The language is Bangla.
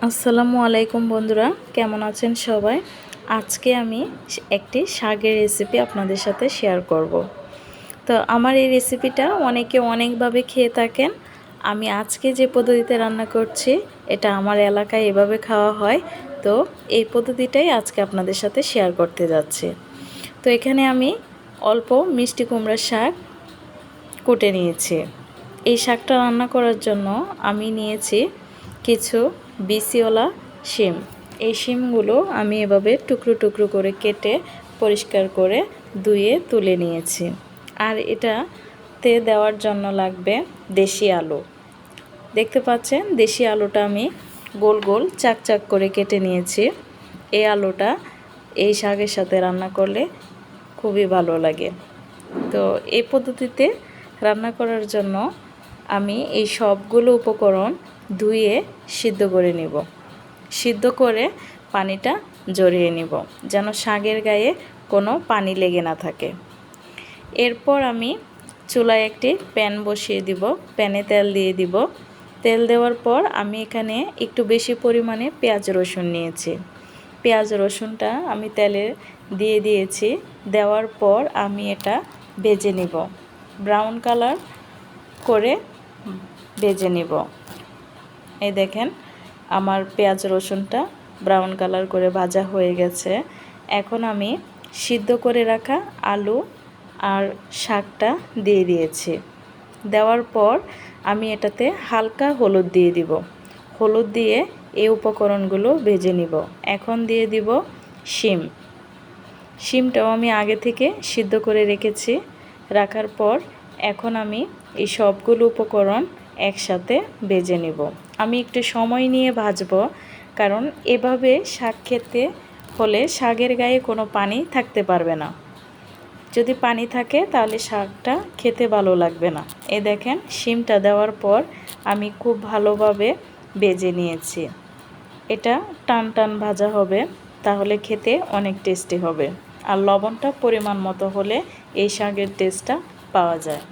আসসালামু আলাইকুম বন্ধুরা, কেমন আছেন সবাই? আজকে আমি একটি শাকের রেসিপি আপনাদের সাথে শেয়ার করব। তো আমার এই রেসিপিটা অনেকে অনেকভাবে খেয়ে থাকেন। আমি আজকে যে পদ্ধতিতে রান্না করছি এটা আমার এলাকায় এভাবে খাওয়া হয়। তো এই পদ্ধতিটাই আজকে আপনাদের সাথে শেয়ার করতে যাচ্ছি। তো এখানে আমি অল্প মিষ্টি কুমড়ার শাক কুটে নিয়েছি। এই শাকটা রান্না করার জন্য আমি নিয়েছি কিছু বিচিওয়ালা শিম। এই শিমগুলো আমি এভাবে টুকরো টুকরো করে কেটে পরিষ্কার করে ধুয়ে তুলে নিয়েছি। আর এটাতে দেওয়ার জন্য লাগবে দেশি আলু। দেখতে পাচ্ছেন দেশি আলুটা আমি গোল গোল চাক চাক করে কেটে নিয়েছি। এই আলুটা এই শাকের সাথে রান্না করলে খুবই ভালো লাগে। তো এই পদ্ধতিতে রান্না করার জন্য আমি এই সবগুলো উপকরণ ধুয়ে সিদ্ধ করে নিব। সিদ্ধ করে পানিটা ঝরিয়ে নিব যেন শাকের গায়ে কোনো পানি লেগে না থাকে। এরপর আমি চুলায় একটি প্যান বসিয়ে দিব, প্যানে তেল দিয়ে দিব। তেল দেওয়ার পর আমি এখানে একটু বেশি পরিমাণে পেঁয়াজ রসুন নিয়েছি। পেঁয়াজ রসুনটা আমি তেলে দিয়ে দিয়েছি। দেওয়ার পর আমি এটা ভেজে নিব, ব্রাউন কালার করে ভেজে নিব। এই দেখেন আমার পেঁয়াজ রসুনটা ব্রাউন কালার করে ভাজা হয়ে গেছে। এখন আমি সিদ্ধ করে রাখা আলু আর শাকটা দিয়ে দিয়েছি। দেওয়ার পর আমি এটাতে হালকা হলুদ দিয়ে দিব। হলুদ দিয়ে এই উপকরণগুলো ভেজে নিব। এখন দিয়ে দিব শিম। শিমটাও আমি আগে থেকে সিদ্ধ করে রেখেছি। রাখার পর এখন আমি এই সবগুলো উপকরণ একসাথে ভেজে নিব। আমি একটু সময় নিয়ে ভাজবো, কারণ এভাবে শাক খেতে হলে শাকের গায়ে কোনো পানি থাকতে পারবে না। যদি পানি থাকে তাহলে শাকটা খেতে ভালো লাগবে না। এই দেখেন শিমটা দেওয়ার পর আমি খুব ভালোভাবে ভেজে নিয়েছি। এটা টান টান ভাজা হবে, তাহলে খেতে অনেক টেস্টি হবে। আর লবণটা পরিমাণ মতো হলে এই শাকের টেস্টটা পাওয়া যায়।